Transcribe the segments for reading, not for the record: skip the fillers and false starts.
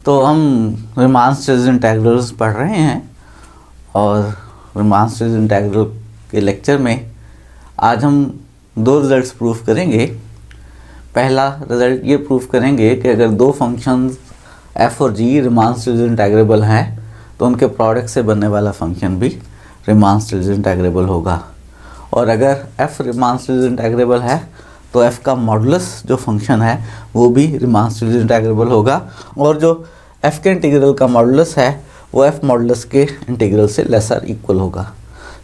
तो हम Riemann series integrals पढ़ रहे हैं और रीमान सीरीज इंटीग्रल के लेक्चर में आज हम दो रिजल्ट्स प्रूफ करेंगे। पहला रिजल्ट ये प्रूफ करेंगे कि अगर दो फंक्शंस f और g रीमान सीरीज इंटीग्रेबल हैं तो उनके प्रोडक्ट से बनने वाला फंक्शन भी रीमान सीरीज इंटीग्रेबल होगा। और अगर f रीमान सीरीज इंटीग्रेबल है तो f का मॉडुलस जो फंक्शन है वो भी रीमान सीरीज इंटीग्रेबल होगा, और जो f के इंटीग्रल का मॉडुलस है वो f मॉडुलस के इंटीग्रल से लेसर इक्वल होगा।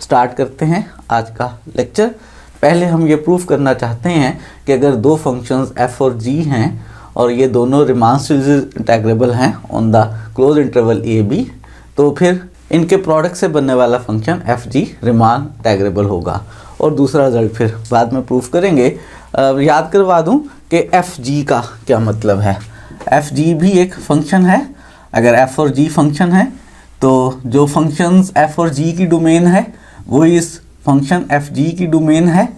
स्टार्ट करते हैं आज का लेक्चर। पहले हम ये प्रूफ करना चाहते हैं कि अगर दो फंक्शंस f और g हैं और ये दोनों रीमान सीरीज इंटीग्रेबल हैं on the close interval a b, तो फिर इनके प्रोडक्ट से बनने वाला function F G Riemann integrable होगा। और दूसरा रिजल्ट फिर बाद में प्रूफ करेंगे। याद करवा दूं कि एफ जी का क्या मतलब है। एफ जी भी एक फंक्शन है। अगर एफ और जी फंक्शन है तो जो फंक्शंस एफ और जी की डोमेन है वो इस फंक्शन एफ जी की डोमेन है।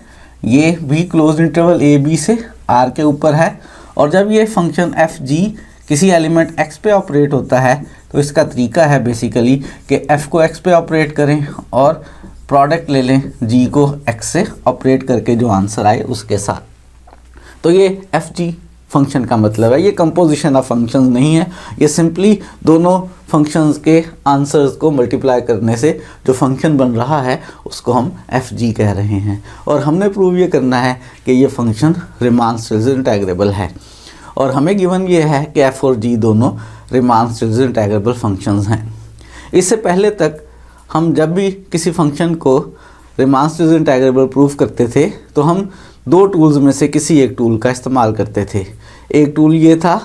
ये भी क्लोज इंटरवल ए बी से आर के ऊपर है। और जब ये फंक्शन एफ जी किसी एलिमेंट x पे ऑपरेट होता है तो इसका तरीका है बेसिकली कि f को x पे ऑपरेट करें और प्रोडक्ट ले लें g को x से ऑपरेट करके जो आंसर आए उसके साथ। तो ये एफ जी फंक्शन का मतलब है। ये कंपोजिशन ऑफ फंक्शंस नहीं है, ये सिंपली दोनों फंक्शंस के आंसर्स को मल्टीप्लाई करने से जो फंक्शन बन रहा है उसको हम एफ जी कह रहे हैं। और हमने प्रूव ये करना है कि ये फंक्शन रीमान सीरीज इंटीग्रेबल है। और हमें गिवन ये है कि f और g दोनों रीमान सीरीज इंटीग्रेबल फंक्शंस हैं। इससे पहले तक हम जब भी किसी फंक्शन को रीमान सीरीज इंटीग्रेबल प्रूफ करते थे तो हम दो टूल्स में से किसी एक टूल का इस्तेमाल करते थे। एक टूल ये था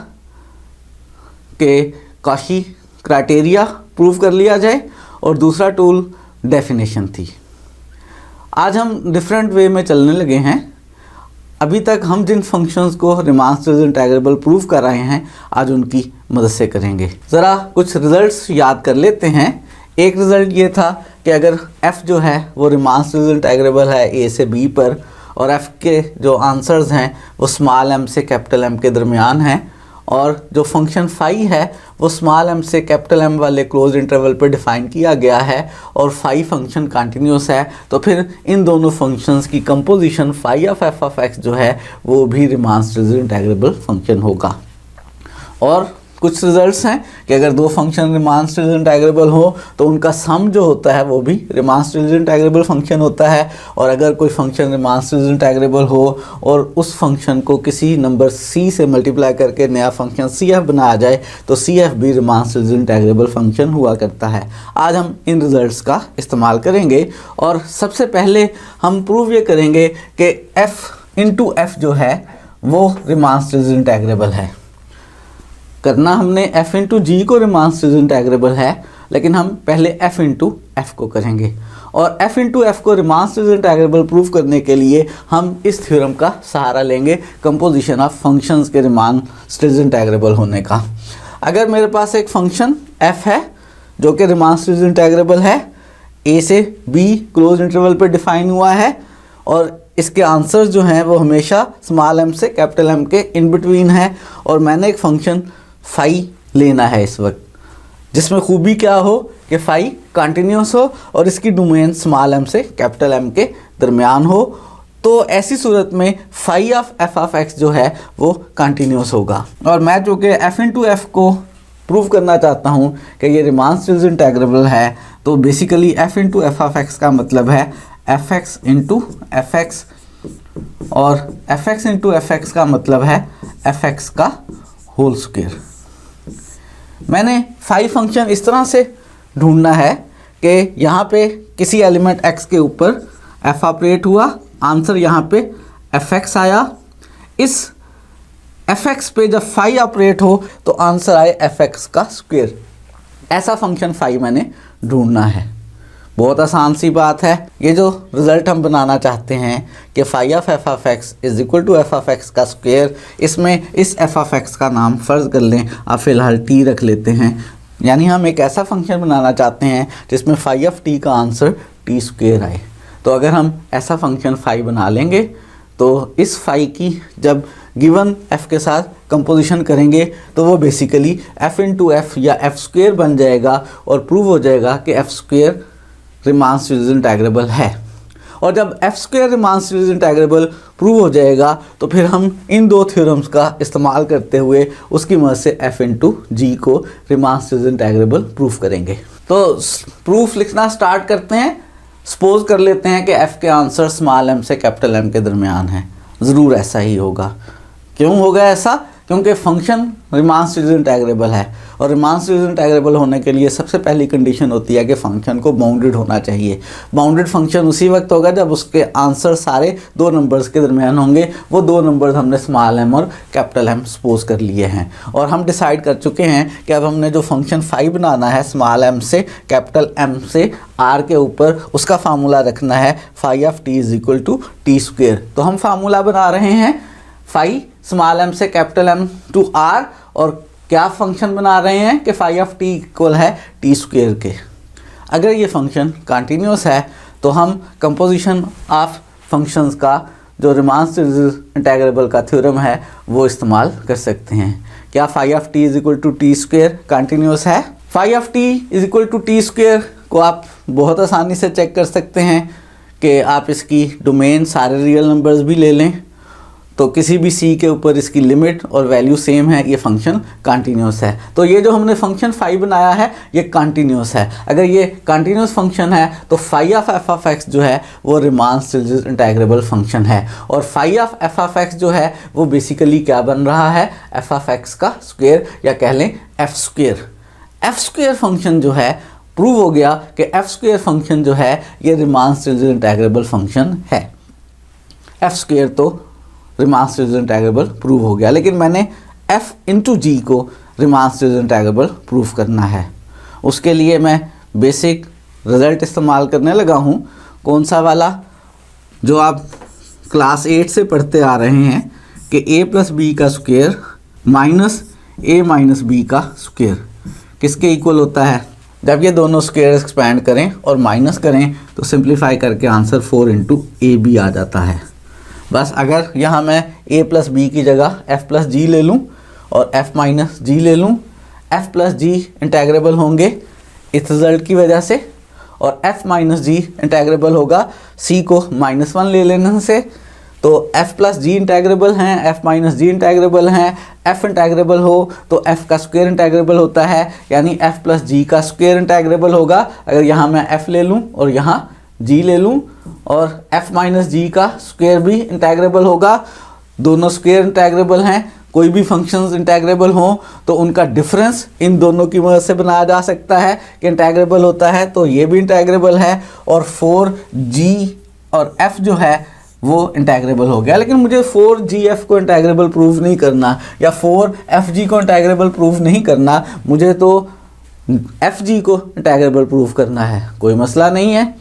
कि कॉची क्राइटेरिया प्रूफ कर लिया जाए और दूसरा टूल डेफिनेशन थी। आज हम डिफरेंट वे में चलने लगे हैं। अभी तक हम जिन फंक्शंस को रीमान सीरीज इंटीग्रेबल प्रूफ कर रहे हैं आज उनकी मदद से करेंगे। ज़रा कुछ रिजल्ट्स याद कर लेते हैं। एक रिज़ल्ट ये था कि अगर f जो है वो रीमान सीरीज इंटीग्रेबल है a से b पर और f के जो आंसर्स हैं वो स्मॉल m से कैपिटल M के दरमियान हैं, और जो फंक्शन फाई है वो स्मॉल m से कैपिटल M वाले क्लोज इंटरवल पर डिफ़ाइन किया गया है और फाई फंक्शन कंटिन्यूस है, तो फिर इन दोनों फंक्शंस की composition phi of f of x जो है वो भी रीमान सीरीज इंटीग्रेबल फंक्शन होगा। और कुछ रिजल्ट्स हैं कि अगर दो फंक्शन रीमान सीरीज इंटीग्रेबल हो तो उनका सम जो होता है वो भी रीमान सीरीज इंटीग्रेबल फंक्शन होता है। और अगर कोई फंक्शन रीमान सीरीज इंटीग्रेबल हो और उस फंक्शन को किसी नंबर c से मल्टीप्लाई करके नया फंक्शन cf बनाया जाए तो cf भी रीमान सीरीज इंटीग्रेबल फंक्शन हुआ करता है। आज हम इन रिजल्ट्स का इस्तेमाल करेंगे और सबसे पहले हम प्रूव ये करेंगे कि f इंटू f जो है वो रीमान सीरीज इंटीग्रेबल है। करना हमने f इंटू जी को रीमान सीरीज इंटीग्रेबल है, लेकिन हम पहले f इंटू f को करेंगे। और f इंटू f को रीमान सीरीज इंटीग्रेबल प्रूफ करने के लिए हम इस थ्योरम का सहारा लेंगे, कंपोजिशन ऑफ फंक्शंस के रीमान सीरीज इंटीग्रेबल होने का। अगर मेरे पास एक फंक्शन f है जो कि रीमान सीरीज इंटीग्रेबल है, a से b क्लोज इंटरवल पर डिफाइन हुआ है और इसके आंसर्स जो हैं वो हमेशा स्मॉल m से कैपिटल M के इन बिटवीन है, और मैंने एक फंक्शन फाई लेना है इस वक्त, जिसमें खूबी क्या हो कि फाई कंटिन्यूस हो और इसकी डोमेन स्मॉल m से कैपिटल M के दरमियान हो। तो ऐसी सूरत में phi of f of x जो है वो कंटिन्यूस होगा। और मैं जो कि f इंटू f को प्रूव करना चाहता हूँ कि ये रीमान सीरीज इंटीग्रेबल है, तो basically f into f of x का मतलब है fx इंटू fx, और fx इंटू fx का मतलब है fx का होल स्क्वायर। मैंने फाई फंक्शन इस तरह से ढूंढना है कि यहाँ पे किसी एलिमेंट x के ऊपर f ऑपरेट हुआ, आंसर यहाँ पे fx आया। इस fx पे जब फाई ऑपरेट हो तो आंसर आए fx का स्क्वायर। ऐसा फंक्शन फाई मैंने ढूंढना है। बहुत आसान सी बात है। ये जो रिज़ल्ट हम बनाना चाहते हैं कि phi of f of x is equal to f of x का स्क्वायर, इसमें इस f ऑफ x का नाम फ़र्ज़ कर लें, आप फ़िलहाल t रख लेते हैं। यानी हम एक ऐसा फंक्शन बनाना चाहते हैं जिसमें फाई ऑफ t का आंसर t स्क्वायर आए। तो अगर हम ऐसा फंक्शन फाई बना लेंगे तो इस फाई की जब गिवन f के साथ कंपोजिशन करेंगे तो वो बेसिकली f इंटू एफ या एफ स्क्वेयर बन जाएगा और प्रूव हो जाएगा कि F square Riemann series integrable है। और जब F square Riemann series integrable prove हो जाएगा तो फिर हम इन दो थ्योरम्स का इस्तेमाल करते हुए उसकी मदद से f इंटू जी को रीमान सीरीज इंटेग्रेबल प्रूफ करेंगे। तो प्रूफ लिखना स्टार्ट करते हैं। सपोज कर लेते हैं कि f के आंसर स्मॉल m से कैपिटल M के दरमियान है। ज़रूर ऐसा ही होगा। क्यों होगा ऐसा? क्योंकि फंक्शन रीमान सीरीज इंटेग्रेबल है और रीमान सीरीज इंटेग्रेबल होने के लिए सबसे पहली कंडीशन होती है कि फंक्शन को बाउंडेड होना चाहिए। बाउंडेड फंक्शन उसी वक्त होगा जब उसके आंसर सारे दो नंबर्स के दरमियान होंगे। वो दो नंबर्स हमने स्मॉल m और कैपिटल M सपोज कर लिए हैं और हम डिसाइड कर चुके हैं कि अब हमने जो फंक्शन फाई बनाना है स्मॉल m से कैपिटल M से r के ऊपर, उसका फार्मूला रखना है phi of t is equal to T square. तो हम फार्मूला बना रहे हैं फाई स्मॉल m से कैपिटल M टू r और क्या फंक्शन बना रहे हैं कि फाई ऑफ t इक्वल है टी स्क्वेयर के। अगर ये फंक्शन कंटिन्यूस है तो हम कंपोजिशन ऑफ फंक्शंस का जो रीमान सीरीज इंटेग्रेबल का थ्योरम है वो इस्तेमाल कर सकते हैं। क्या phi of t is equal to T square continuous है? Phi of t is equal to T square को आप बहुत आसानी से चेक कर सकते हैं कि आप इसकी डोमेन सारे रियल नंबर्स भी ले लें तो किसी भी c के ऊपर इसकी लिमिट और वैल्यू सेम है, ये फंक्शन कंटिन्यूस है। तो ये जो हमने फंक्शन फाई बनाया है ये कंटिन्यूस है। अगर ये कंटिन्यूस फंक्शन है तो phi of F of X जो है वो रीमान सीरीज इंटेग्रेबल फंक्शन है और phi of F of X जो है वो बेसिकली क्या बन रहा है? एफ ऑफ एक्स का स्क्वेयर या कह लें F square. F square function जो है प्रूव हो गया कि एफ स्क्वेयर फंक्शन जो है ये रीमान सीरीज इंटेग्रेबल फंक्शन है। एफ स्क्वेयर तो रीमान सीरीज इंटेग्रेबल प्रूव हो गया, लेकिन मैंने f इंटू जी को रीमान सीरीज इंटेग्रेबल प्रूफ करना है। उसके लिए मैं बेसिक रिजल्ट इस्तेमाल करने लगा हूँ। कौन सा वाला? जो आप क्लास 8 से पढ़ते आ रहे हैं कि a प्लस बी का square minus a minus B का स्क्वेयर किसके इक्वल होता है? जब ये दोनों स्क्वेयर एक्सपैंड करें और माइनस करें तो सिंप्लीफाई करके आंसर 4 इंटू ए बी आ जाता है। बस अगर यहाँ मैं a प्लस बी की जगह f प्लस जी ले लूँ और f माइनस जी ले लूँ, f प्लस जी इंटेग्रेबल होंगे इस रिजल्ट की वजह से और f माइनस जी इंटेग्रेबल होगा c को -1 ले लेने से। तो f प्लस जी इंटेग्रेबल हैं, f माइनस जी इंटेग्रेबल हैं। f इंटेग्रेबल हो तो f का स्क्वायर इंटेग्रेबल होता है, यानी f प्लस जी का स्क्वायर इंटेग्रेबल होगा। अगर यहाँ मैं f ले लूँ और यहाँ g ले लूँ और f माइनस जी का स्क्वायर भी इंटेग्रेबल होगा। दोनों स्क्वायर इंटेग्रेबल हैं। कोई भी फंक्शंस इंटेग्रेबल हों तो उनका डिफरेंस इन दोनों की मदद से बनाया जा सकता है कि इंटेग्रेबल होता है, तो ये भी इंटेग्रेबल है और 4g और f जो है वो इंटेग्रेबल हो गया। लेकिन मुझे 4gf को इंटेग्रेबल प्रूव नहीं करना या 4fg को इंटेग्रेबल प्रूव नहीं करना, मुझे तो fg को इंटेग्रेबल प्रूव करना है। कोई मसला नहीं है,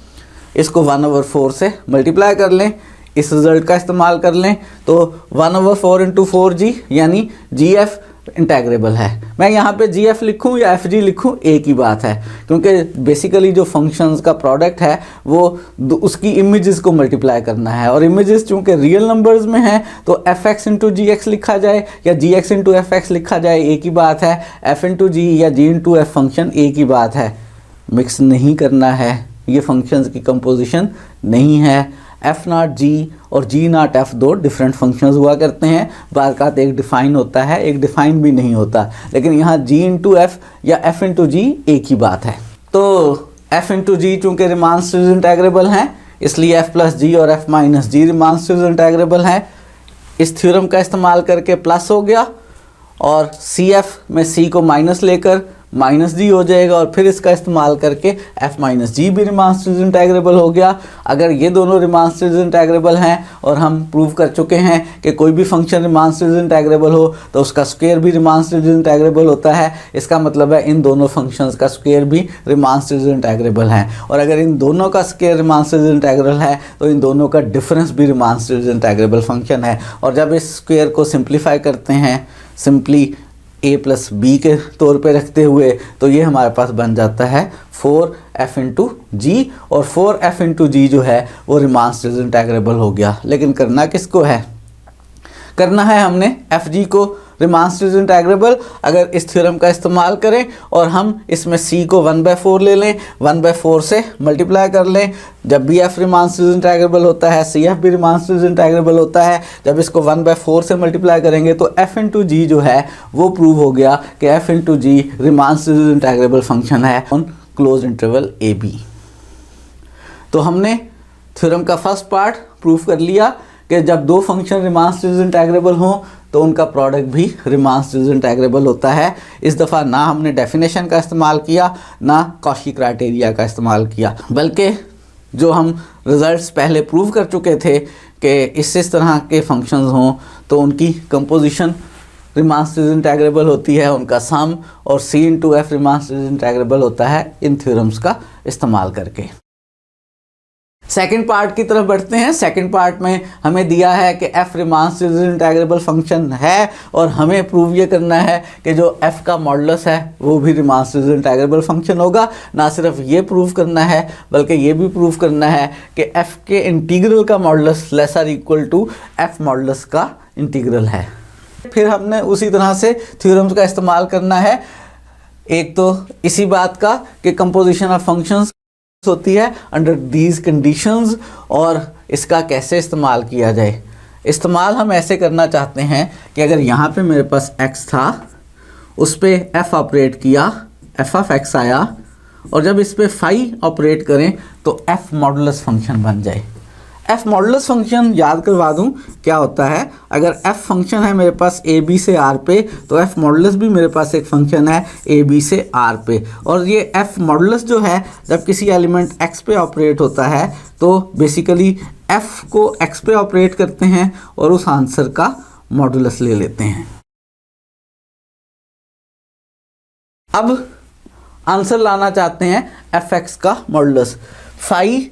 इसको 1/4 से मल्टीप्लाई कर लें, इस रिजल्ट का इस्तेमाल कर लें तो 1/4 इंटू 4g यानी gf इंटेग्रेबल है। मैं यहाँ पे gf लिखूँ या fg लिखूँ एक ही बात है, क्योंकि बेसिकली जो फंक्शंस का प्रोडक्ट है वो उसकी इमेजेस को मल्टीप्लाई करना है और इमेजेस चूँकि रियल नंबर्स में हैं तो fx इंटू gx लिखा जाए या gx इंटू fx लिखा जाए एक ही बात है। f इंटू g या g इंटू f फंक्शन एक ही बात है। मिक्स नहीं करना है, ये फंक्शंस की कंपोजिशन नहीं है। f नॉट g और g नॉट f दो डिफरेंट फंक्शंस हुआ करते हैं। बारकात एक डिफ़ाइन होता है, एक डिफ़ाइन भी नहीं होता, लेकिन यहाँ g इंटू f या f इंटू g एक ही बात है। तो f इंटू g चूँकि रीमान सीरीज इंटेग्रेबल हैं इसलिए f प्लस जी और f माइनस जी रीमान सीरीज इंटेग्रेबल हैं। इस थ्योरम का इस्तेमाल करके प्लस हो गया और CF में C को माइनस लेकर माइनस जी हो जाएगा और फिर इसका इस्तेमाल करके f माइनस जी भी रीमान सीरीज इंटेग्रेबल हो गया। अगर ये दोनों रीमान सीरीज इंटेग्रेबल हैं और हम प्रूव कर चुके हैं कि कोई भी फंक्शन रीमान सीरीज इंटेग्रेबल हो तो उसका स्क्वायर भी रीमान सीरीज इंटेग्रेबल होता है। इसका मतलब है इन दोनों फंक्शंस का स्क्वायर भी रीमान सीरीज इंटेग्रेबल है और अगर इन दोनों का स्क्वायर रीमान सीरीज इंटेग्रल है तो इन दोनों का डिफरेंस भी रीमान सीरीज इंटेग्रेबल फंक्शन है। और जब इस स्क्वायर को सिंप्लीफाई करते हैं सिंपली a प्लस बी के तौर पे रखते हुए तो ये हमारे पास बन जाता है 4f इंटू जी और 4f इंटू जी जो है वो रीमान सीरीज इंटेग्रेबल हो गया। लेकिन करना किसको है? करना है हमने एफ जी को रिमान सीरीज इंटेग्रेबल अगर इस थ्योरम का इस्तेमाल करें और हम इसमें c को 1/4 ले लें, 1/4 से मल्टीप्लाई कर लें। जब भी f रिमान सीरीज इंटेग्रेबल होता है cf भी रिमान सीरीज इंटेग्रेबल होता है। जब इसको 1/4 से मल्टीप्लाई करेंगे तो f इंटू जी जो है वो प्रूव हो गया कि f into G Riemann series integrable function है on close interval A B. तो हमने थ्योरम का फर्स्ट पार्ट प्रूफ कर लिया कि जब दो फंक्शन रिमान सीरीज इंटेग्रेबल हों तो उनका प्रोडक्ट भी रिमान सीरीज इंटेग्रेबल होता है। इस दफ़ा ना हमने डेफिनेशन का इस्तेमाल किया ना कॉची क्राइटेरिया का इस्तेमाल किया, बल्कि जो हम रिजल्ट्स पहले प्रूव कर चुके थे कि इस तरह के फंक्शंस हों तो उनकी कंपोजिशन रिमान सीरीज इंटेग्रेबल होती है, उनका सम और c into F Riemann series integrable होता है इन थ्योरम्स का इस्तेमाल करके। सेकंड पार्ट की तरफ बढ़ते हैं। सेकंड पार्ट में हमें दिया है कि f Riemann series integrable function है और हमें प्रूव ये करना है कि जो f का मॉडुलस है वो भी रिमान सीरीज इंटेग्रेबल फंक्शन होगा। ना सिर्फ ये प्रूव करना है बल्कि ये भी प्रूव करना है कि f के इंटीग्रल का modulus lesser equal to f modulus का इंटीग्रल है। फिर हमने उसी तरह से थ्योरम्स का इस्तेमाल करना है। एक तो इसी बात का कि कंपोजिशन ऑफ फंक्शंस होती है अंडर दीज कंडीशंस और इसका कैसे इस्तेमाल किया जाए। इस्तेमाल हम ऐसे करना चाहते हैं कि अगर यहाँ पे मेरे पास x था, उस पर f ऑपरेट किया, f ऑफ x आया और जब इस पर फाई ऑपरेट करें तो f मॉडुलस फंक्शन बन जाए। f मॉडुलस फंक्शन याद करवा दूं क्या होता है। अगर f फंक्शन है मेरे पास a b से r पे तो f मॉडुलस भी मेरे पास एक फंक्शन है a b से r पे, और ये f मॉडुलस जो है जब किसी एलिमेंट x पे ऑपरेट होता है तो बेसिकली f को x पे ऑपरेट करते हैं और उस आंसर का मॉडुलस ले लेते हैं। अब आंसर लाना चाहते हैं fx का मॉडुलस। फाई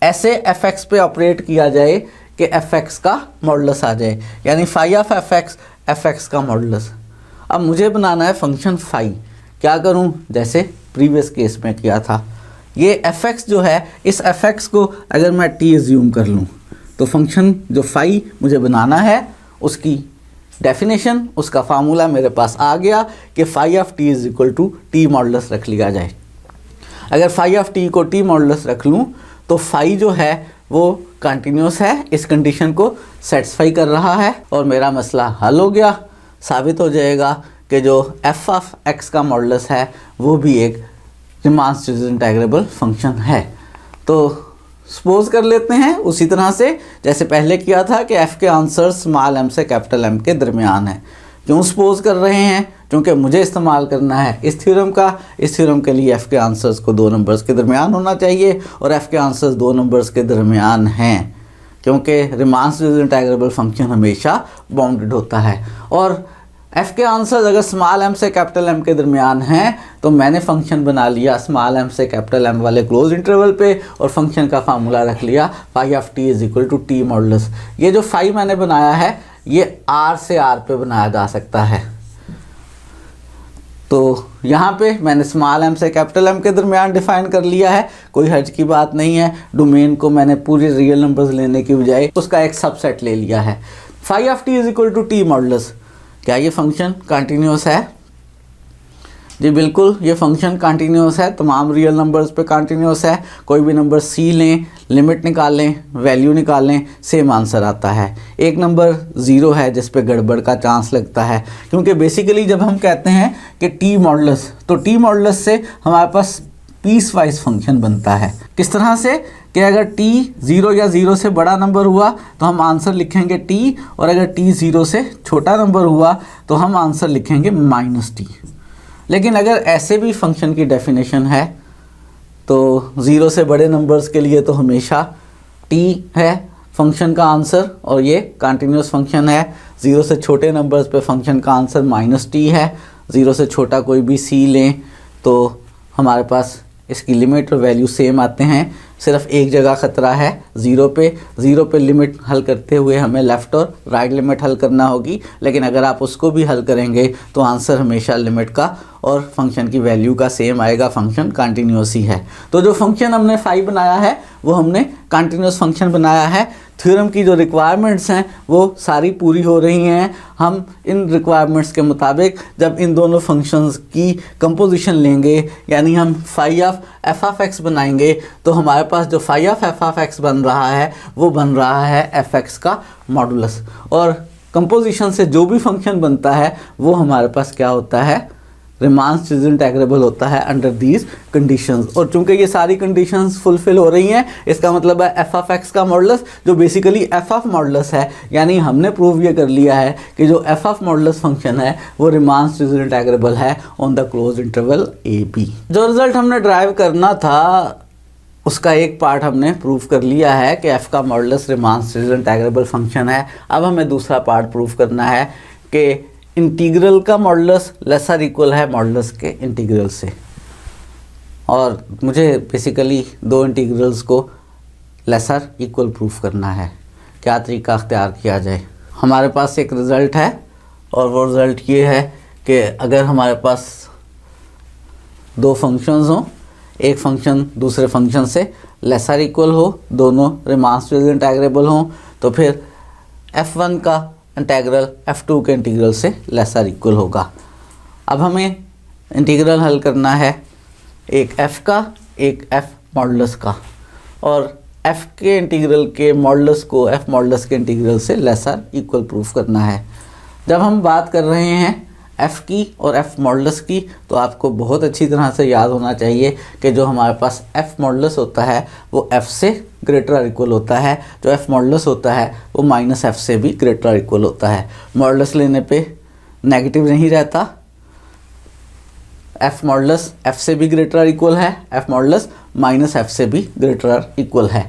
ऐसे fx पे ऑपरेट किया जाए कि fx का मॉडुलस आ जाए, यानी फाई ऑफ fx का मॉडुलस। अब मुझे बनाना है फंक्शन फाई। क्या करूं? जैसे प्रीवियस केस में किया था। ये fx जो है, इस fx को अगर मैं t एज्यूम कर लूं तो फंक्शन जो फाई मुझे बनाना है उसकी डेफिनेशन, उसका फार्मूला मेरे पास आ गया कि phi of t is equal to T modulus रख लिया जाए। अगर फाई ऑफ t को टी मॉडुलस रख लूं तो फाई जो है वो कंटिन्यूस है, इस कंडीशन को सेटिस्फाई कर रहा है और मेरा मसला हल हो गया। साबित हो जाएगा कि जो f ऑफ x का मॉडुलस है वो भी एक रिमान सीरीज इंटेग्रेबल फंक्शन है। तो सपोज कर लेते हैं उसी तरह से जैसे पहले किया था कि f के आंसर स्मॉल m से कैपिटल M के दरमियान है। क्यों सपोज कर रहे हैं? क्योंकि मुझे इस्तेमाल करना है इस थ्योरम का। इस थ्योरम के लिए f के आंसर्स को दो नंबर्स के दरमियान होना चाहिए और f के आंसर्स दो नंबर्स के दरमियान हैं, क्योंकि रिमान सीरीज इंटेग्रेबल फंक्शन हमेशा बाउंडेड होता है। और f के आंसर्स अगर स्मॉल m से कैपिटल M के दरमियान हैं तो मैंने फंक्शन बना लिया स्मॉल m से कैपिटल M वाले क्लोज इंटरवल पे और फंक्शन का फार्मूला रख लिया phi of t is equal to T modulus. ये जो फाई मैंने बनाया है ये r से r पे बनाया जा सकता है। तो यहाँ पे मैंने स्मॉल m से कैपिटल M के दरमियान डिफाइन कर लिया है, कोई हर्ज की बात नहीं है। डोमेन को मैंने पूरे रियल नंबर्स लेने की बजाय उसका एक सबसेट ले लिया है। Phi of t is equal to T modulus. क्या ये फंक्शन कंटिन्यूस है? जी बिल्कुल, ये फंक्शन कंटिन्यूस है, तमाम रियल नंबर्स पे कंटिन्यूस है। कोई भी नंबर c लें, लिमिट निकालें, वैल्यू निकालें, सेम आंसर आता है। एक नंबर 0 है जिस पे गड़बड़ का चांस लगता है, क्योंकि बेसिकली जब हम कहते हैं कि टी मॉडुलस तो टी मॉडुलस से हमारे पास पीस वाइज फंक्शन बनता है। किस तरह से कि अगर t 0 या 0 से बड़ा नंबर हुआ तो हम आंसर लिखेंगे t, और अगर t 0 से छोटा नंबर हुआ तो हम आंसर लिखेंगे -t। लेकिन अगर ऐसे भी फंक्शन की डेफिनेशन है तो 0 से बड़े नंबर्स के लिए तो हमेशा t है फंक्शन का आंसर और ये कंटिन्यूस फंक्शन है। 0 से छोटे नंबर्स पे फंक्शन का आंसर -t है। 0 से छोटा कोई भी c लें तो हमारे पास इसकी लिमिट और वैल्यू सेम आते हैं, सिर्फ एक जगह ख़तरा है 0 पे लिमिट हल करते हुए हमें लेफ़्ट और राइट लिमिट हल करना होगी। लेकिन अगर आप उसको भी हल करेंगे तो आंसर हमेशा लिमिट का और फंक्शन की वैल्यू का सेम आएगा, फंक्शन कंटिन्यूस ही है। तो जो फंक्शन हमने फाई बनाया है वो हमने कंटिन्यूस फंक्शन बनाया है। थ्योरम की जो रिक्वायरमेंट्स हैं वो सारी पूरी हो रही हैं। हम इन रिक्वायरमेंट्स के मुताबिक जब इन दोनों फंक्शंस की कंपोजिशन लेंगे, यानी हम phi of F of x बनाएंगे, तो हमारे पास जो phi of F of x बन रहा है वो बन रहा है एफ एक्स का मॉडुलस। और कंपोजिशन से जो भी फंक्शन बनता है वो हमारे पास क्या होता है, रिमांस इज इंटेग्रेबल होता है अंडर दीज कंडीशंस। और चूंकि ये सारी कंडीशंस फुलफिल हो रही हैं, इसका मतलब है एफ ऑफ एक्स का मॉडुलस जो बेसिकली एफ ऑफ मॉडुलस है, यानी हमने प्रूव ये कर लिया है कि जो एफ ऑफ मॉडुलस फंक्शन है वो रिमांस इज इंटेग्रेबल है on the close interval A b. जो रिजल्ट हमने ड्राइव करना था उसका एक पार्ट हमने प्रूव कर लिया है कि एफ का मॉडुलस रिमांस इज इंटेग्रेबल फंक्शन है। अब हमें दूसरा पार्ट प्रूव करना है कि इंटीग्रल का मॉडुलस लेसर इक्वल है मॉडुलस के इंटीग्रल से। और मुझे बेसिकली दो इंटीग्रल्स को लेसर इक्वल प्रूफ करना है। क्या तरीका अख्तियार किया जाए? हमारे पास एक रिज़ल्ट है और वो रिज़ल्ट ये है कि अगर हमारे पास दो फंक्शंस हों, एक फंक्शन दूसरे फंक्शन से लेसर इक्वल हो, दोनों रिमांस इंटेग्रेबल हों, तो फिर f1 का इंटीग्रल f2 के इंटीग्रल से लेसर इक्वल होगा। अब हमें इंटीग्रल हल करना है एक f का एक f मॉडुलस का, और f के इंटीग्रल के मॉडुलस को f मॉडुलस के इंटीग्रल से लेसर इक्वल प्रूफ करना है। जब हम बात कर रहे हैं f की और f मॉडुलस की, तो आपको बहुत अच्छी तरह से याद होना चाहिए कि जो हमारे पास f मॉडुलस होता है वो f से ग्रेटर और इक्वल होता है, जो f मॉडुलस होता है वो माइनस f से भी ग्रेटर और इक्वल होता है। मॉडुलस लेने पे नेगेटिव नहीं रहता, f मॉडुलस f से भी ग्रेटर और इक्वल है, f मॉडुलस माइनस f से भी ग्रेटर और इक्वल है।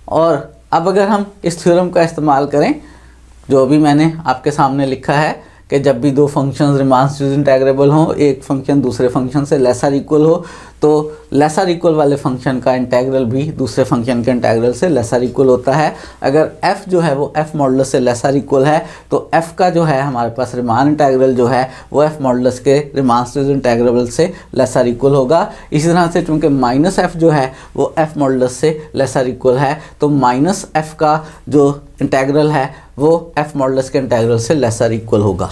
और अब अगर हम इस थ्योरम का इस्तेमाल करें जो अभी मैंने आपके सामने लिखा है कि जब भी दो फंक्शंस रिमांस इंटेग्रेबल हों, एक फंक्शन दूसरे फंक्शन से लेसर इक्वल हो, तो लेसर इक्वल वाले फंक्शन का इंटीग्रल भी दूसरे फंक्शन के इंटीग्रल से लेसर इक्वल होता है। अगर f जो है वो f मॉडुलस से लेसर इक्वल है तो f का जो है हमारे पास रिमान इंटीग्रल जो है वो f मॉडुलस के रिमांस इंटीग्रेबल से लेसर इक्वल होगा। इसी तरह से चूँकि माइनस f जो है वो f मॉडुलस से लेसर इक्वल है, तो माइनस f का जो इंटीग्रल है वो f मॉडुलस के इंटीग्रल से लेसर इक्वल होगा।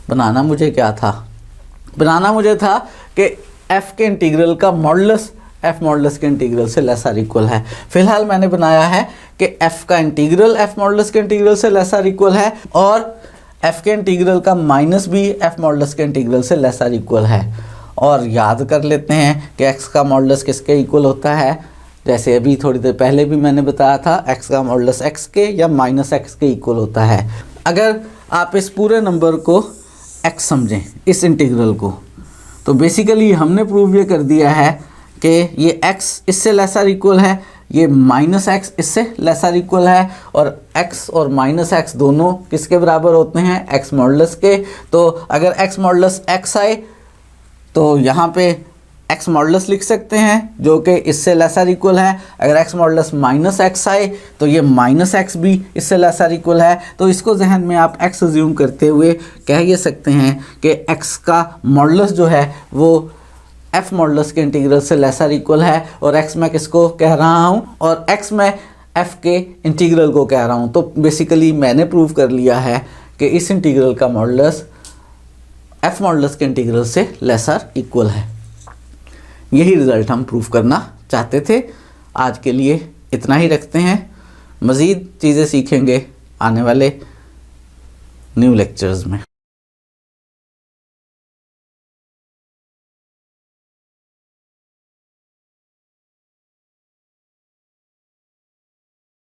बनाना मुझे क्या था? बनाना मुझे था कि f के इंटीग्रल का मॉडुलस f मॉडुलस के इंटीग्रल से लेसर इक्वल है। फिलहाल मैंने बनाया है कि f का इंटीग्रल f मॉडुलस के इंटीग्रल से लेसर इक्वल है और f के इंटीग्रल का माइनस भी f मॉडुलस के इंटीग्रल से लेसर इक्वल है। और याद कर लेते हैं कि x का मॉडुलस किसके इक्वल होता है। जैसे अभी थोड़ी देर पहले भी मैंने बताया था, x का मॉडुलस x के या माइनस x के इक्वल होता है। अगर आप इस पूरे नंबर को x समझें, इस इंटीग्रल को, तो बेसिकली हमने प्रूव ये कर दिया है कि ये x इससे लेसर इक्वल है, ये माइनस x इससे लेसर इक्वल है, और x और माइनस x दोनों किसके बराबर होते हैं? x मॉडुलस के। तो अगर x मॉडुलस x आए तो यहाँ पे x मॉडुलस लिख सकते हैं जो कि इससे लेसर इक्वल है। अगर x मॉडुलस माइनस x आए तो ये माइनस x भी इससे लेसर इक्वल है। तो इसको जहन में आप x अज्यूम करते हुए कह ये सकते हैं कि x का मॉडुलस जो है वो f मॉडुलस के इंटीग्रल से लेसर इक्वल है। और x मैं किसको कह रहा हूँ? और x मैं f के इंटीग्रल को कह रहा हूँ। तो बेसिकली मैंने प्रूव कर लिया है कि इस इंटीग्रल का मॉडुलस f मॉडुलस के इंटीग्रल से लेसर इक्वल है। यही रिज़ल्ट हम प्रूफ करना चाहते थे। आज के लिए इतना ही रखते हैं, मज़ीद चीज़ें सीखेंगे आने वाले न्यू लेक्चर्स में।